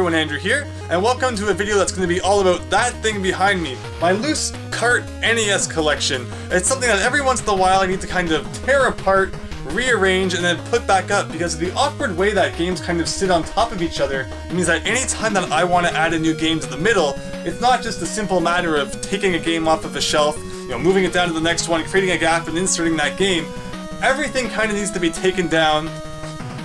everyone, Andrew here, and welcome to a video that's going to be all about that thing behind me, my loose cart NES collection. It's something that every once in a while I need to kind of tear apart, rearrange, and then put back up because of the awkward way that games kind of sit on top of each other. It means that any time that I want to add a new game to the middle, it's not just a simple matter of taking a game off of a shelf, moving it down to the next one, creating a gap, and inserting that game. Everything kind of needs to be taken down,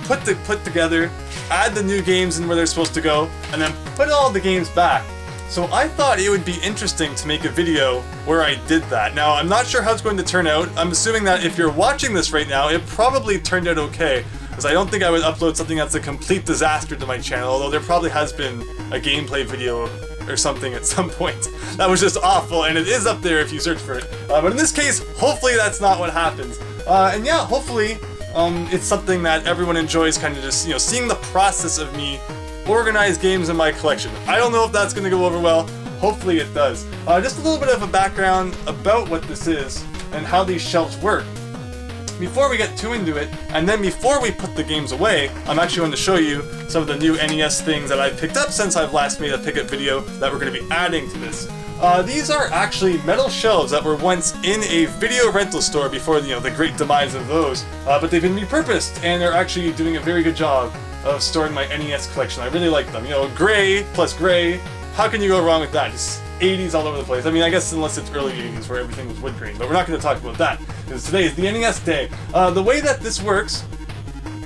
put together, add the new games in where they're supposed to go, and then put all the games back. So I thought it would be interesting to make a video where I did that. Now, I'm not sure how it's going to turn out. I'm assuming that if you're watching this right now, it probably turned out okay, because I don't think I would upload something that's a complete disaster to my channel, although there probably has been a gameplay video or something at some point that was just awful, and it is up there if you search for it. But in this case, hopefully that's not what happens. And yeah, hopefully it's something that everyone enjoys, kind of just, seeing the process of me organize games in my collection. I don't know if that's going to go over well. Hopefully it does. Just a little bit of a background about what this is and how these shelves work. Before we get too into it, and then before we put the games away, I'm actually going to show you some of the new NES things that I've picked up since I've last made a pickup video that we're going to be adding to this. These are actually metal shelves that were once in a video rental store before the great demise of those, but they've been repurposed and they're actually doing a very good job of storing my NES collection. I really like them. Gray plus gray, how can you go wrong with that? Just 80s all over the place. I mean, I guess unless it's early 80s where everything was wood grain, but we're not going to talk about that because today is the NES day. The way that this works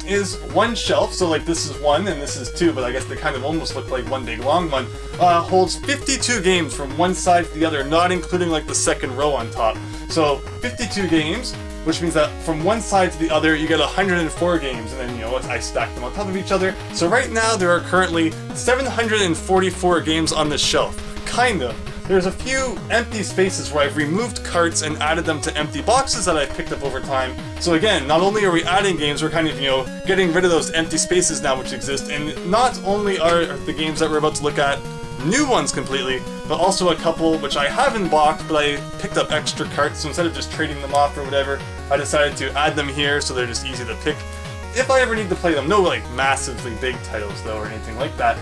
is one shelf, so like this is one and this is two, but I guess they kind of almost look like one big long one, holds 52 games from one side to the other, not including like the second row on top. So 52 games, which means that from one side to the other you get 104 games, and then I stack them on top of each other. So right now there are currently 744 games on this shelf. Kind of. There's a few empty spaces where I've removed carts and added them to empty boxes that I've picked up over time. So again, not only are we adding games, we're kind of, getting rid of those empty spaces now which exist, and not only are the games that we're about to look at new ones completely, but also a couple which I haven't bought, but I picked up extra carts, so instead of just trading them off or whatever, I decided to add them here so they're just easy to pick if I ever need to play them. No like massively big titles though or anything like that.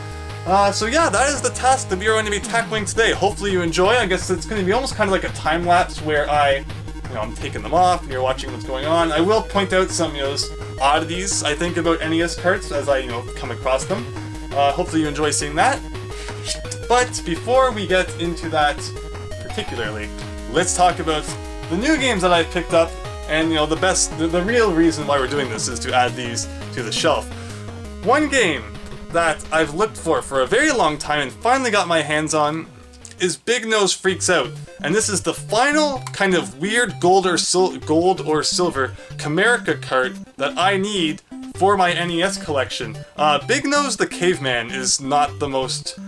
So yeah, that is the task that we are going to be tackling today. Hopefully you enjoy. I guess it's going to be almost kind of like a time lapse where I'm taking them off and you're watching what's going on. I will point out some, oddities I think about NES carts as I, come across them. Hopefully you enjoy seeing that. But before we get into that particularly, let's talk about the new games that I've picked up, and the real reason why we're doing this is to add these to the shelf. One game that I've looked for a very long time and finally got my hands on is Big Nose Freaks Out, and this is the final kind of weird gold or silver Comerica cart that I need for my NES collection. Big Nose the Caveman is not the most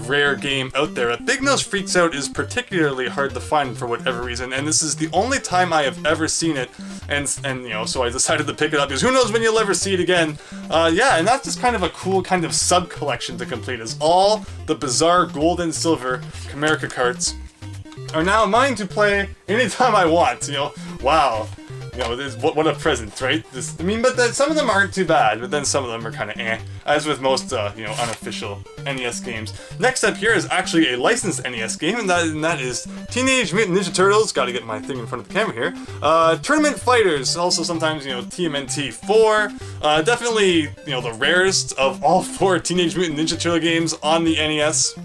rare game out there. Big Nose Freaks Out is particularly hard to find for whatever reason, and this is the only time I have ever seen it, and so I decided to pick it up because who knows when you'll ever see it again. Yeah, and that's just kind of a cool kind of sub-collection to complete, is all the bizarre gold and silver Comerica carts are now mine to play anytime I want. Wow. What a present, right? But some of them aren't too bad, but then some of them are kind of as with most, unofficial NES games. Next up here is actually a licensed NES game, and that is Teenage Mutant Ninja Turtles. Gotta get my thing in front of the camera here. Tournament Fighters, also sometimes, TMNT 4. Definitely, the rarest of all 4 Teenage Mutant Ninja Turtle games on the NES.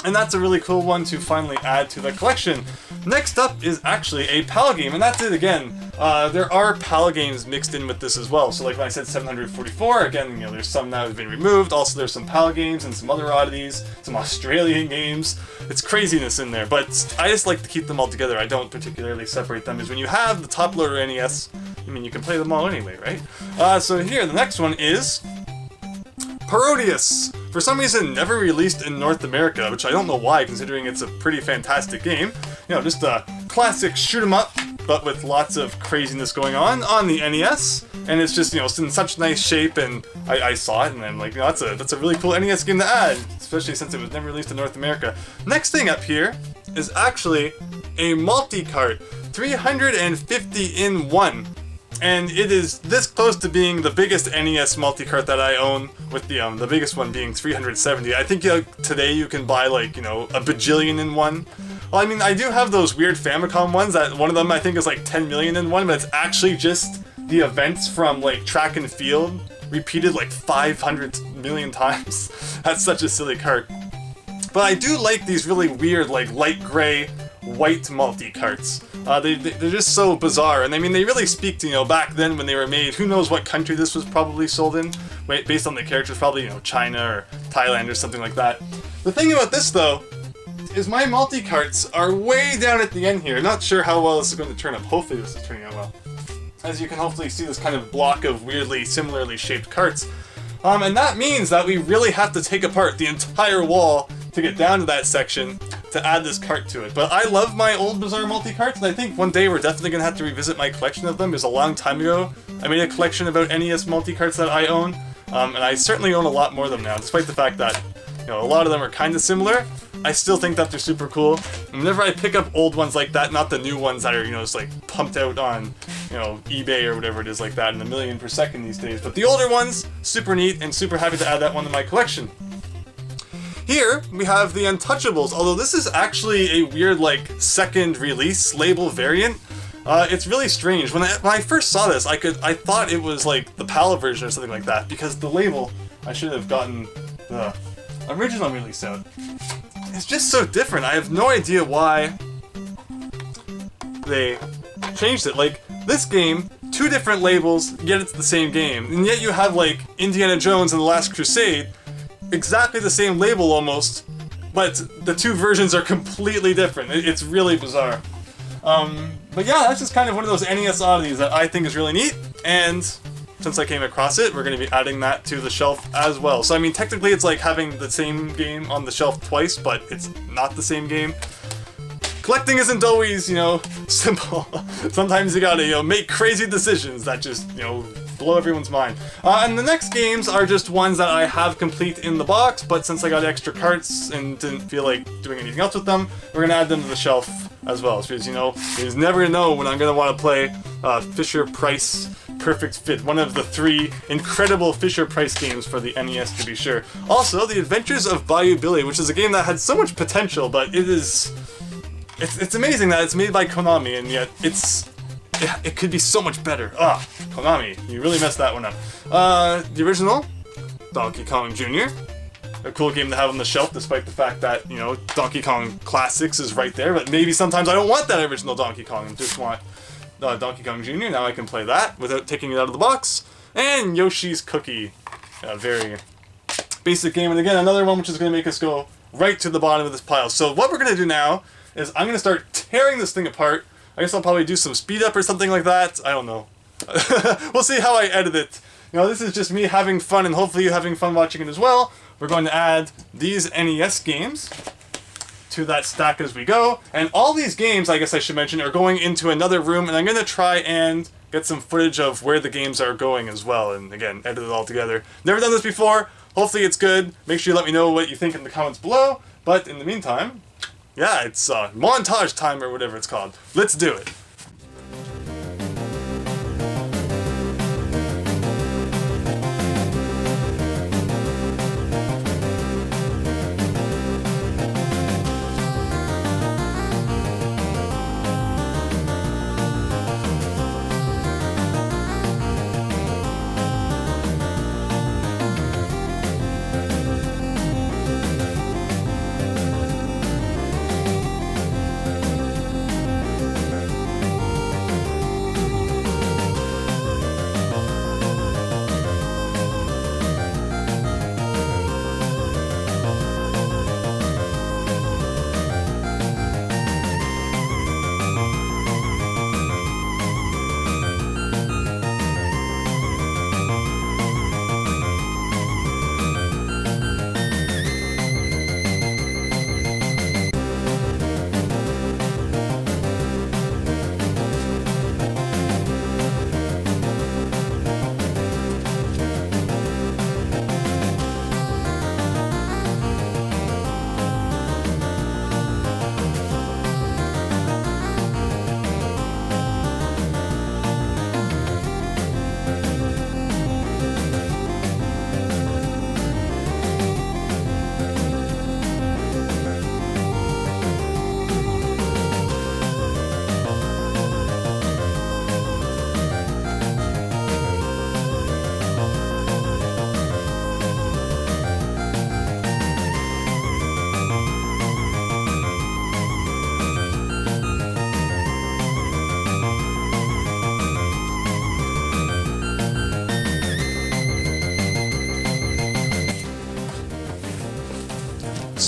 And that's a really cool one to finally add to the collection. Next up is actually a PAL game, and that's it again. There are PAL games mixed in with this as well. So like when I said 744, again, there's some that have been removed. Also there's some PAL games and some other oddities, some Australian games. It's craziness in there, but I just like to keep them all together. I don't particularly separate them, because when you have the top loader NES, you can play them all anyway, right? So here, the next one is Parodius. For some reason, never released in North America, which I don't know why, considering it's a pretty fantastic game. Just a classic shoot 'em up, but with lots of craziness going on the NES, and it's just, it's in such nice shape, and I saw it, and I'm like, that's a really cool NES game to add, especially since it was never released in North America. Next thing up here is actually a multi-cart, 350 in one. and it is this close to being the biggest NES multi-cart that I own, with the biggest one being 370. I think today you can buy like, a bajillion in one. Well, I mean, I do have those weird Famicom ones that one of them I think is like 10 million in one, but it's actually just the events from like track and field repeated like 500 million times. That's such a silly cart. But I do like these really weird, like light gray, white multi-carts. They're just so bizarre, and I mean, they really speak to, back then when they were made, who knows what country this was probably sold in, based on the characters, probably, China or Thailand or something like that. The thing about this, though, is my multi-carts are way down at the end here. Not sure how well this is going to turn up. Hopefully this is turning out well. As you can hopefully see, this kind of block of weirdly, similarly shaped carts. And that means that we really have to take apart the entire wall to get down to that section to add this cart to it. But I love my old Bizarre multi-carts, and I think one day we're definitely going to have to revisit my collection of them. It was a long time ago I made a collection about NES multi-carts that I own, and I certainly own a lot more of them now, despite the fact that a lot of them are kind of similar. I still think that they're super cool. And whenever I pick up old ones like that, not the new ones that are, just like pumped out on, eBay or whatever it is like that in a million per second these days, but the older ones, super neat, and super happy to add that one to my collection. Here, we have the Untouchables, although this is actually a weird, like, second release label variant. It's really strange. When I first saw this, I thought it was, like, the PAL version or something like that, because the label, I should have gotten the original release out. It's just so different. I have no idea why they changed it. Like, this game, 2 different labels, yet it's the same game. And yet you have, like, Indiana Jones and the Last Crusade, exactly the same label almost, but the 2 versions are completely different. It's really bizarre. But yeah, that's just kind of one of those NES oddities that I think is really neat, and since I came across it, we're going to be adding that to the shelf as well. So I mean, technically it's like having the same game on the shelf twice, but it's not the same game. Collecting isn't always, simple. Sometimes you gotta, make crazy decisions that just, blow everyone's mind. And the next games are just ones that I have complete in the box, but since I got extra carts and didn't feel like doing anything else with them, we're gonna add them to the shelf as well. Because, you just never know when I'm gonna want to play Fisher-Price Perfect Fit, one of the 3 incredible Fisher-Price games for the NES, to be sure. Also, The Adventures of Bayou Billy, which is a game that had so much potential, but it's amazing that it's made by Konami, and yet it could be so much better. Konami, you really messed that one up. The original, Donkey Kong Jr., a cool game to have on the shelf, despite the fact that, Donkey Kong Classics is right there, but maybe sometimes I don't want that original Donkey Kong and just want Donkey Kong Jr. Now I can play that without taking it out of the box. And Yoshi's Cookie, a very basic game, and again, another one which is going to make us go right to the bottom of this pile. So what we're going to do now is I'm going to start tearing this thing apart. I guess I'll probably do some speed up or something like that. I don't know. We'll see how I edit it. This is just me having fun, and hopefully you having fun watching it as well. We're going to add these NES games to that stack as we go. And all these games, I guess I should mention, are going into another room, and I'm going to try and get some footage of where the games are going as well. And again, edit it all together. Never done this before. Hopefully it's good. Make sure you let me know what you think in the comments below. But in the meantime, yeah, it's montage time or whatever it's called. Let's do it.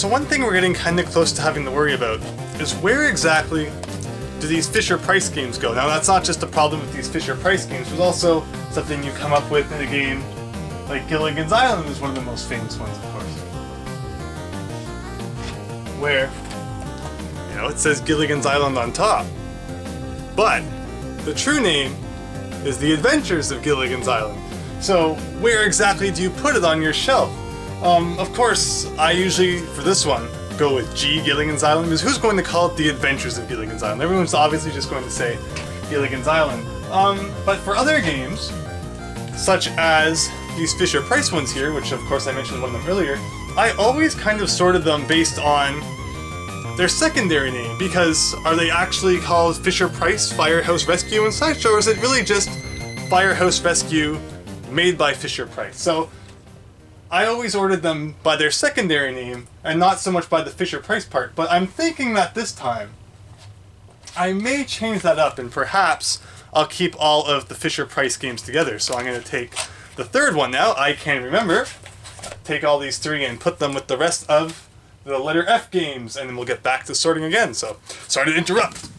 So one thing we're getting kind of close to having to worry about is where exactly do these Fisher-Price games go? Now that's not just a problem with these Fisher-Price games, there's also something you come up with in a game like Gilligan's Island is one of the most famous ones, of course. Where, you know, it says Gilligan's Island on top. But the true name is The Adventures of Gilligan's Island. So where exactly do you put it on your shelf? Of course, I usually, for this one, go with G, Gilligan's Island, because who's going to call it The Adventures of Gilligan's Island? Everyone's obviously just going to say Gilligan's Island. But for other games, such as these Fisher-Price ones here, which of course I mentioned one of them earlier, I always kind of sorted them based on their secondary name, because are they actually called Fisher-Price Firehouse Rescue and such, or is it really just Firehouse Rescue made by Fisher-Price? So I always ordered them by their secondary name and not so much by the Fisher-Price part, but I'm thinking that this time I may change that up and perhaps I'll keep all of the Fisher-Price games together. So I'm going to take the third one now, I Can Remember, take all these three and put them with the rest of the letter F games, and then we'll get back to sorting again. So, sorry to interrupt.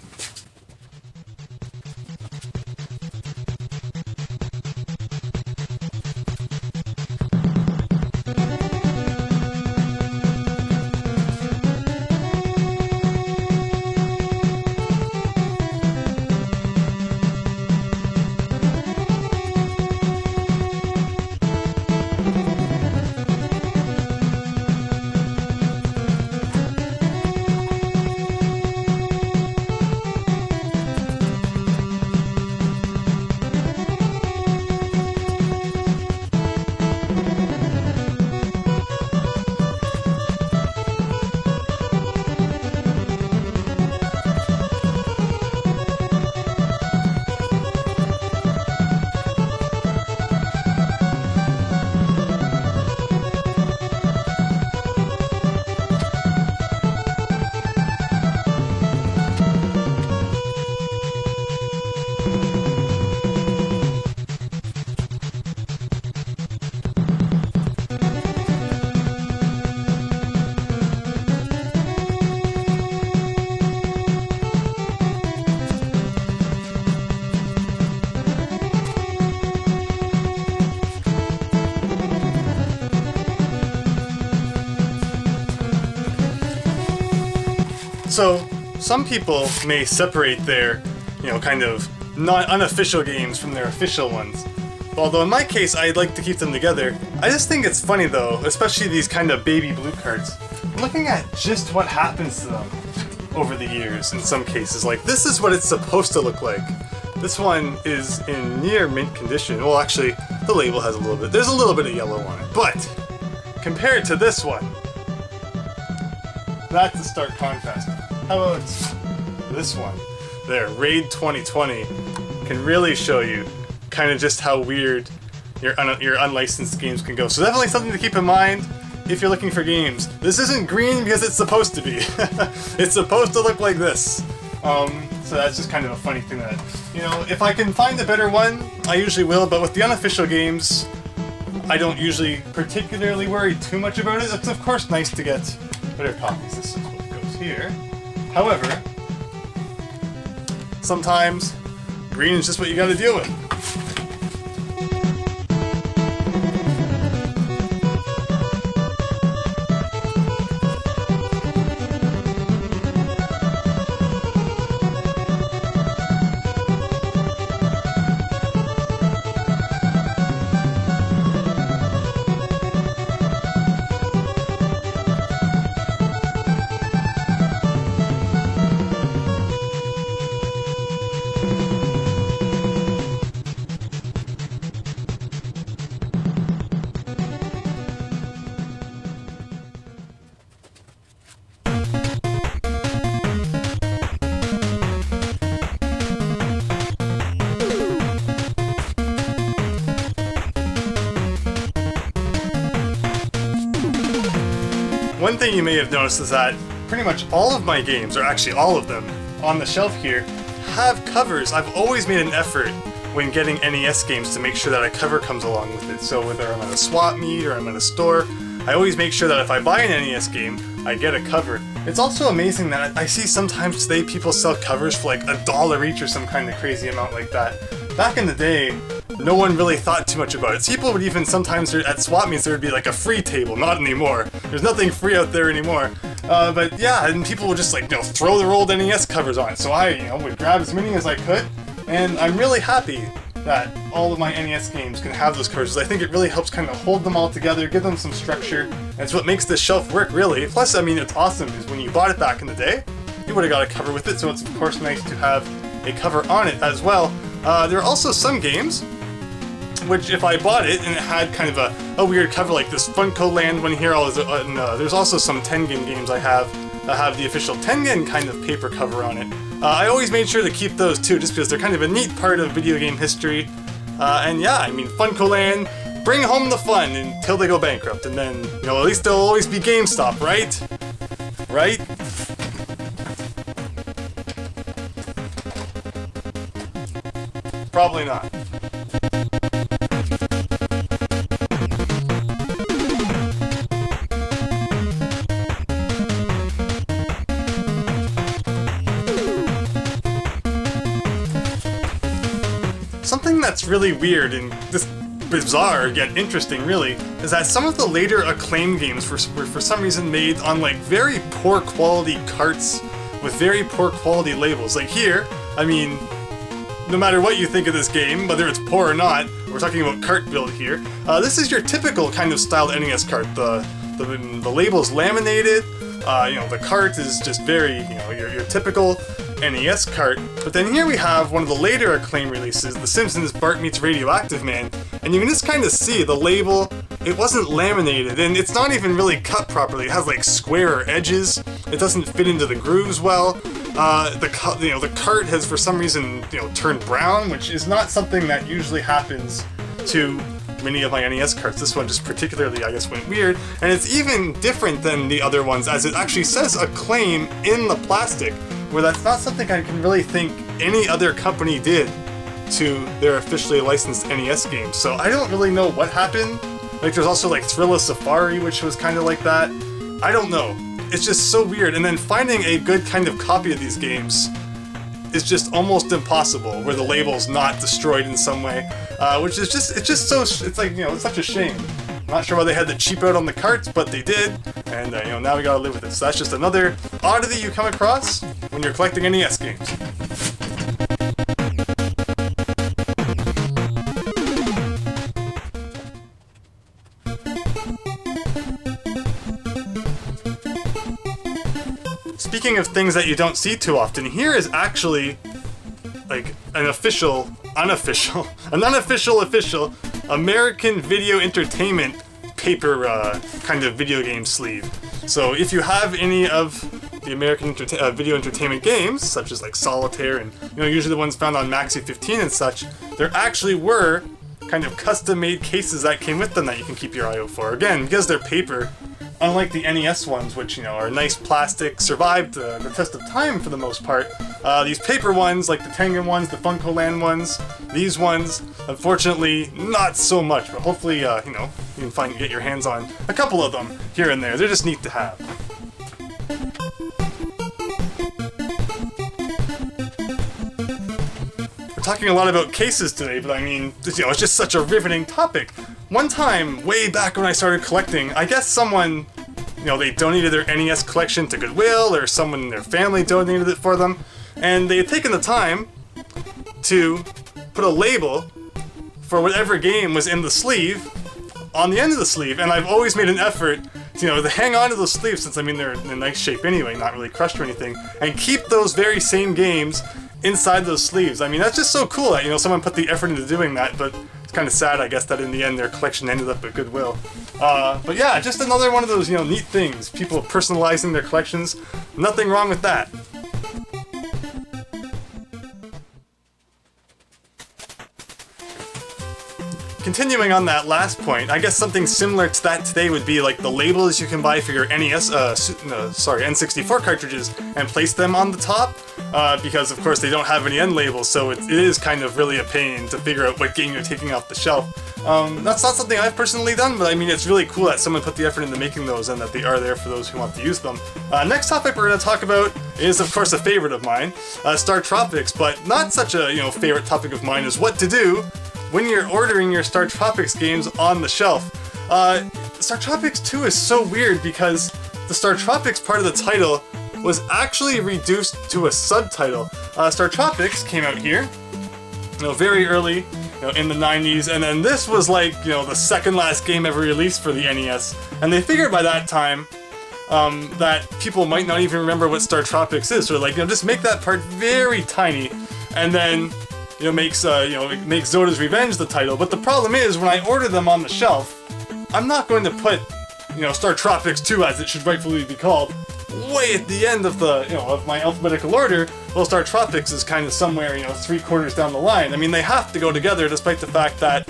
So, some people may separate their, kind of unofficial games from their official ones. Although in my case, I'd like to keep them together. I just think it's funny though, especially these kind of baby blue cards, looking at just what happens to them over the years in some cases. Like, this is what it's supposed to look like. This one is in near mint condition. Well, actually, the label has there's a little bit of yellow on it. But, compared to this one, that's a stark contrast. How about this one? There, Raid 2020 can really show you kind of just how weird your unlicensed games can go. So definitely something to keep in mind if you're looking for games. This isn't green because it's supposed to be. It's supposed to look like this. So that's just kind of a funny thing that, if I can find a better one, I usually will, but with the unofficial games, I don't usually particularly worry too much about it. It's of course nice to get better copies. This is what goes here. However, sometimes green is just what you gotta deal with. One thing you may have noticed is that pretty much all of my games, or actually all of them, on the shelf here, have covers. I've always made an effort when getting NES games to make sure that a cover comes along with it. So whether I'm at a swap meet or I'm at a store, I always make sure that if I buy an NES game, I get a cover. It's also amazing that I see sometimes today people sell covers for like $1 each or some kind of crazy amount like that. Back in the day, no one really thought too much about it. People would even sometimes, at swap meets, there would be like a free table. Not anymore. There's nothing free out there anymore. But yeah, and people would just like, throw their old NES covers on it. So I, would grab as many as I could, and I'm really happy that all of my NES games can have those covers. I think it really helps kind of hold them all together, give them some structure, and it's what makes this shelf work, really. Plus, I mean, it's awesome, because when you bought it back in the day, you would have got a cover with it, so it's of course nice to have a cover on it as well. There are also some games which, if I bought it and it had kind of a weird cover like this Funko Land one here, there's also some Tengen games I have that have the official Tengen kind of paper cover on it. I always made sure to keep those too, just because they're kind of a neat part of video game history. And yeah, I mean, Funko Land, bring home the fun until they go bankrupt, and then, at least there'll always be GameStop, right? Right? Probably not. Something that's really weird and just bizarre yet interesting, really, is that some of the later Acclaim games were for some reason made on like very poor quality carts with very poor quality labels. Like here, I mean, no matter what you think of this game, whether it's poor or not, we're talking about cart build here. This is your typical kind of styled NES cart. The label's laminated. The cart is just very, your typical NES cart. But then here we have one of the later Acclaim releases, The Simpsons Bart Meets Radioactive Man, and you can just kind of see the label, it wasn't laminated, and it's not even really cut properly. It has like squarer edges, it doesn't fit into the grooves well. The cart has for some reason, turned brown, which is not something that usually happens to many of my NES carts. This one just particularly, I guess, went weird, and it's even different than the other ones, as it actually says Acclaim in the plastic, where that's not something I can really think any other company did to their officially licensed NES games. So I don't really know what happened. Like, there's also like Thrilla Safari, which was kind of like that. I don't know. It's just so weird. And then finding a good kind of copy of these games is just almost impossible, where the label's not destroyed in some way, which is just, it's like, it's such a shame. I'm not sure why they had to cheap out on the carts, but they did, and now we gotta live with it. So that's just another oddity you come across when you're collecting NES games. Speaking of things that you don't see too often, here is actually like an unofficial American Video Entertainment paper kind of video game sleeve. So if you have any of the American Video Entertainment games, such as like Solitaire and usually the ones found on Maxi 15 and such, there actually were kind of custom-made cases that came with them that you can keep your eye out for. Again, because they're paper, unlike the NES ones, which are nice plastic, survived the test of time for the most part, these paper ones, like the Tengen ones, the Funko Land ones, these ones, unfortunately, not so much. But hopefully, you can get your hands on a couple of them here and there. They're just neat to have. We're talking a lot about cases today, but I mean, it's just such a riveting topic. One time, way back when I started collecting, I guess someone, they donated their NES collection to Goodwill, or someone in their family donated it for them, and they had taken the time to put a label for whatever game was in the sleeve on the end of the sleeve, and I've always made an effort to hang on to those sleeves, since they're in nice shape anyway, not really crushed or anything, and keep those very same games inside those sleeves. I mean, that's just so cool that, someone put the effort into doing that, but it's kind of sad, I guess, that in the end their collection ended up at Goodwill. But yeah, just another one of those, neat things. People personalizing their collections. Nothing wrong with that. Continuing on that last point, I guess something similar to that today would be like the labels you can buy for your N64 cartridges and place them on the top, because of course they don't have any end labels, so it is kind of really a pain to figure out what game you're taking off the shelf. That's not something I've personally done, but I mean, it's really cool that someone put the effort into making those and that they are there for those who want to use them. Next topic we're going to talk about is, of course, a favorite of mine, Star Tropics, but not such a, favorite topic of mine as what to do when you're ordering your Star Tropics games on the shelf. Star Tropics 2 is so weird because the Star Tropics part of the title was actually reduced to a subtitle. Star Tropics came out here, very early, in the 90s, and then this was like, the second last game ever released for the NES, and they figured by that time that people might not even remember what Star Tropics is, so like, just make that part very tiny, and then, make Zoda's Revenge the title. But the problem is, when I order them on the shelf, I'm not going to put, Star Tropics 2, as it should rightfully be called, way at the end of the, of my alphabetical order. Well, Star Tropics is kind of somewhere, 3/4 down the line. I mean, they have to go together, despite the fact that,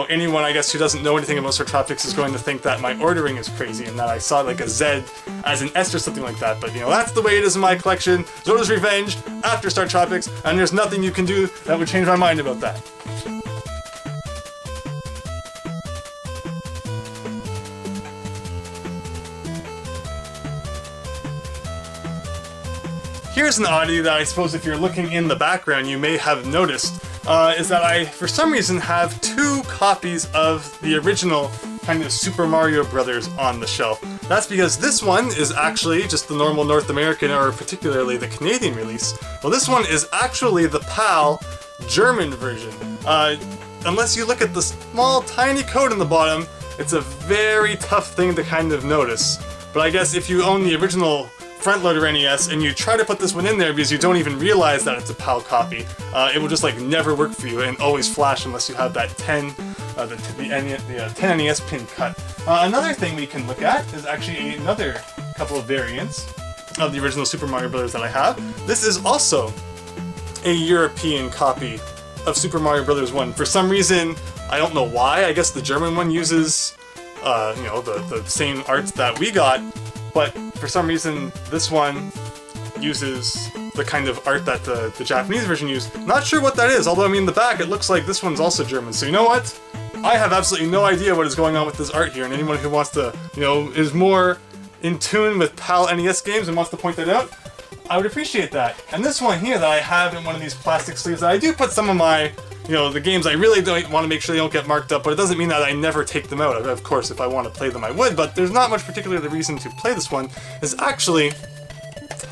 anyone, I guess, who doesn't know anything about Star Tropics is going to think that my ordering is crazy and that I saw like a Z as an S or something like that. But, that's the way it is in my collection. Zoda's Revenge after Star Tropics, and there's nothing you can do that would change my mind about that. Here's an oddity that I suppose if you're looking in the background you may have noticed, is that I, for some reason, have 2 copies of the original kind of Super Mario Brothers on the shelf. That's because this one is actually just the normal North American, or particularly the Canadian release. Well, this one is actually the PAL German version. Unless you look at the small tiny code in the bottom, it's a very tough thing to kind of notice. But I guess if you own the original front-loader NES and you try to put this one in there because you don't even realize that it's a PAL copy, it will just like never work for you and always flash unless you have that 10 NES pin cut. Another thing we can look at is actually another couple of variants of the original Super Mario Bros. That I have. This is also a European copy of Super Mario Bros. 1. For some reason, I don't know why, I guess the German one uses, the same arts that we got, but for some reason, this one uses the kind of art that the Japanese version used. Not sure what that is, although I mean, in the back it looks like this one's also German. So you know what? I have absolutely no idea what is going on with this art here, and anyone who wants to, is more in tune with PAL NES games and wants to point that out, I would appreciate that. And this one here that I have in one of these plastic sleeves, I do put some of my, the games I really don't want to make sure they don't get marked up, but it doesn't mean that I never take them out. Of course, if I want to play them, I would, but there's not much particular reason to play this one. Is actually,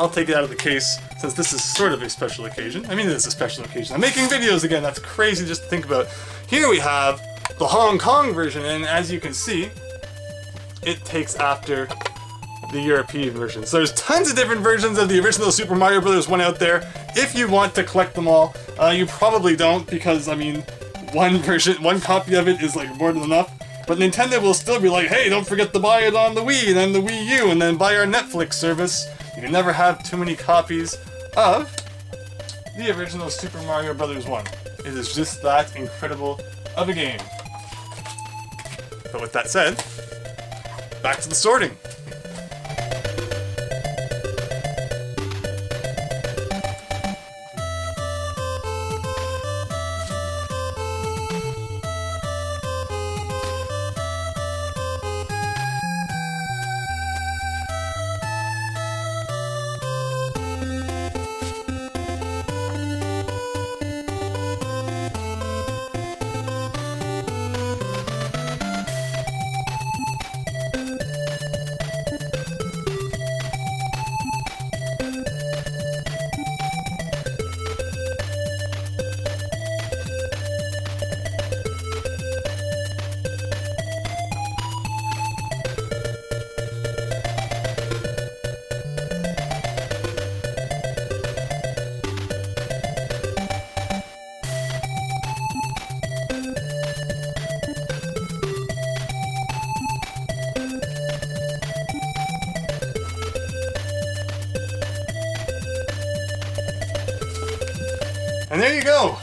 I'll take it out of the case, since this is sort of a special occasion. I mean, it is a special occasion. I'm making videos again, that's crazy just to think about. Here we have the Hong Kong version, and as you can see, it takes after the European version. So there's tons of different versions of the original Super Mario Bros. 1 out there. If you want to collect them all, you probably don't, because I mean, one copy of it is like more than enough. But Nintendo will still be like, hey, don't forget to buy it on the Wii, and then the Wii U, and then buy our Netflix service. You can never have too many copies of the original Super Mario Bros. 1. It is just that incredible of a game. But with that said, back to the sorting. And there you go!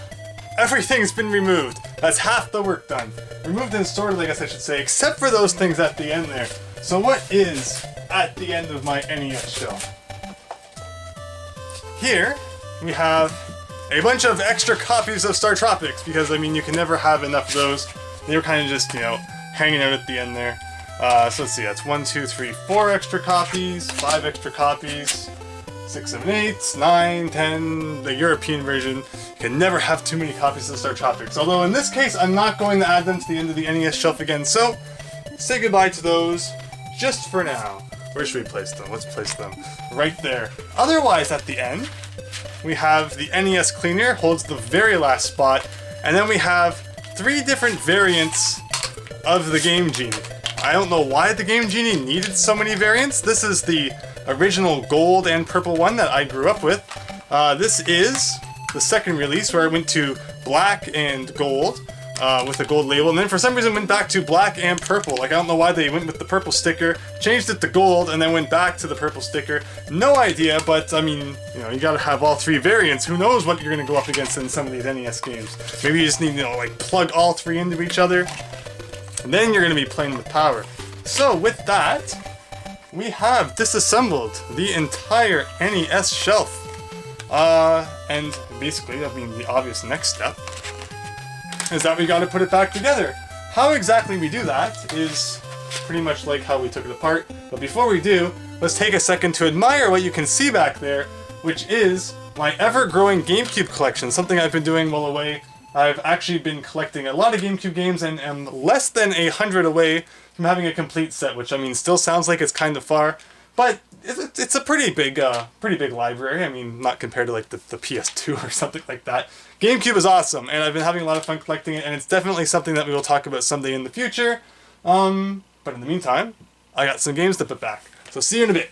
Everything's been removed. That's half the work done. Removed and stored, I guess I should say, except for those things at the end there. So what is at the end of my NES shelf? Here, we have a bunch of extra copies of Star Tropics, because, I mean, you can never have enough of those. They were kind of just, you know, hanging out at the end there. So let's see, that's 1, 2, 3, 4 extra copies, 5 extra copies, 6, 7, 8, 9, 10, the European version. You can never have too many copies of Star Tropics. Although in this case, I'm not going to add them to the end of the NES shelf again, so say goodbye to those just for now. Where should we place them? Let's place them right there. Otherwise, at the end, we have the NES Cleaner, holds the very last spot, and then we have 3 different variants of the Game Genie. I don't know why the Game Genie needed so many variants. This is the original gold and purple one that I grew up with. This is the second release where I went to black and gold with a gold label, and then for some reason went back to black and purple. Like, I don't know why they went with the purple sticker, changed it to gold, and then went back to the purple sticker. No idea, but I mean, you know, you gotta have all 3 variants. Who knows what you're gonna go up against in some of these NES games. Maybe you just need to, you know, like, plug all 3 into each other, and then you're gonna be playing with power. So with that, we have disassembled the entire NES shelf. And basically, I mean, the obvious next step is that we gotta put it back together. How exactly we do that is pretty much like how we took it apart. But before we do, let's take a second to admire what you can see back there, which is my ever-growing GameCube collection, something I've been doing while away. I've actually been collecting a lot of GameCube games and am less than 100 away from having a complete set, which I mean still sounds like it's kind of far, but it's a pretty big library. I mean, not compared to like the PS2 or something like that. GameCube is awesome, and I've been having a lot of fun collecting it, and it's definitely something that we will talk about someday in the future. But in the meantime, I got some games to put back. So see you in a bit.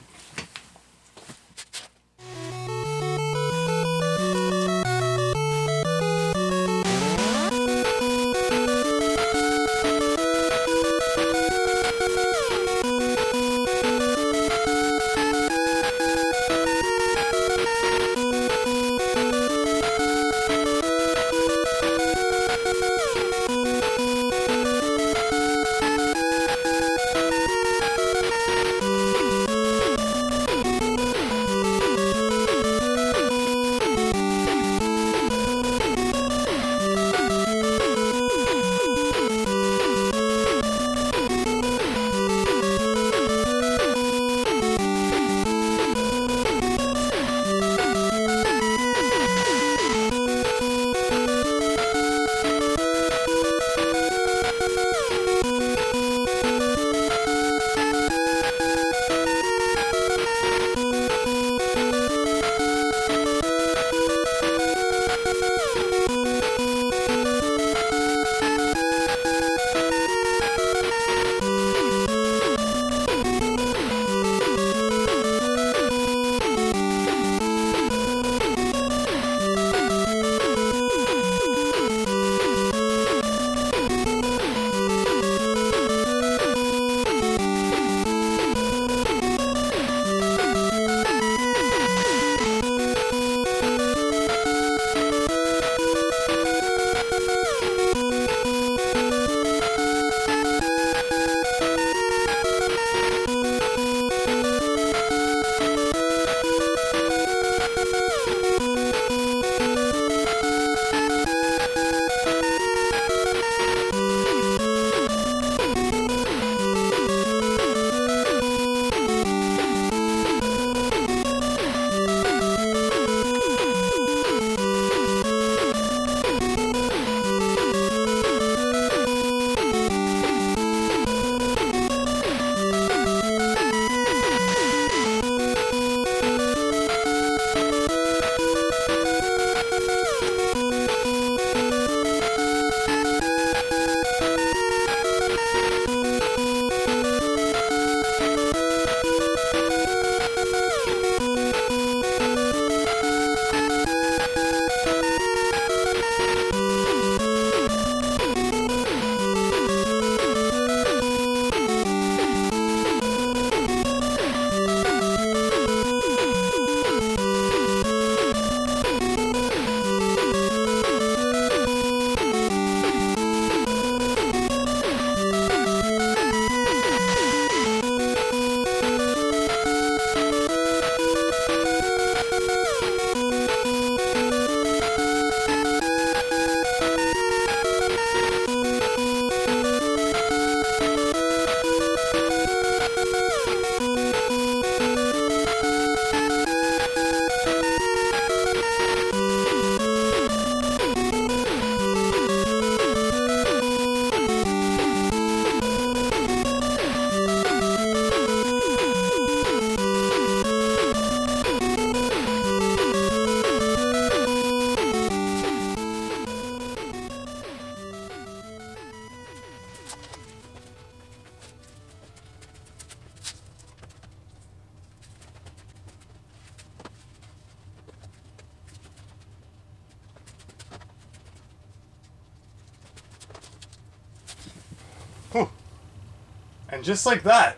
And just like that,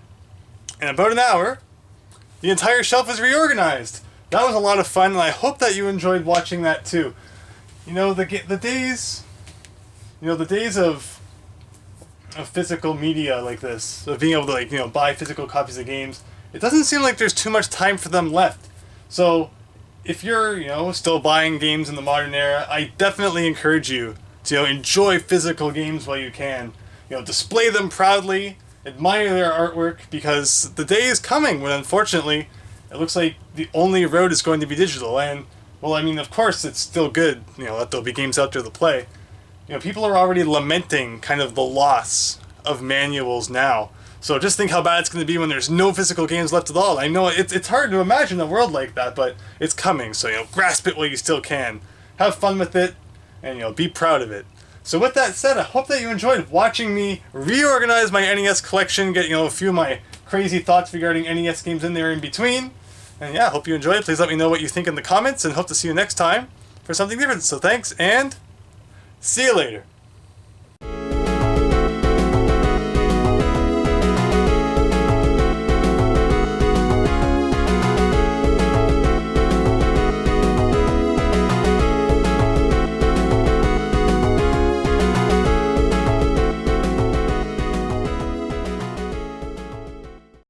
in about an hour, the entire shelf is reorganized. That was a lot of fun, and I hope that you enjoyed watching that too. You know, the days of physical media like this, of being able to, like, you know, buy physical copies of games, it doesn't seem like there's too much time for them left. So if you're, you know, still buying games in the modern era, I definitely encourage you to, you know, enjoy physical games while you can. You know, display them proudly, admire their artwork, because the day is coming when, unfortunately, it looks like the only road is going to be digital. And, well, I mean, of course, it's still good, you know, that there'll be games out there to play. You know, people are already lamenting kind of the loss of manuals now. So just think how bad it's going to be when there's no physical games left at all. I know it's hard to imagine a world like that, but it's coming. So, you know, grasp it while you still can. Have fun with it, and, you know, be proud of it. So with that said, I hope that you enjoyed watching me reorganize my NES collection, get, you know, a few of my crazy thoughts regarding NES games in there in between. And yeah, hope you enjoyed it. Please let me know what you think in the comments, and hope to see you next time for something different. So thanks, and see you later.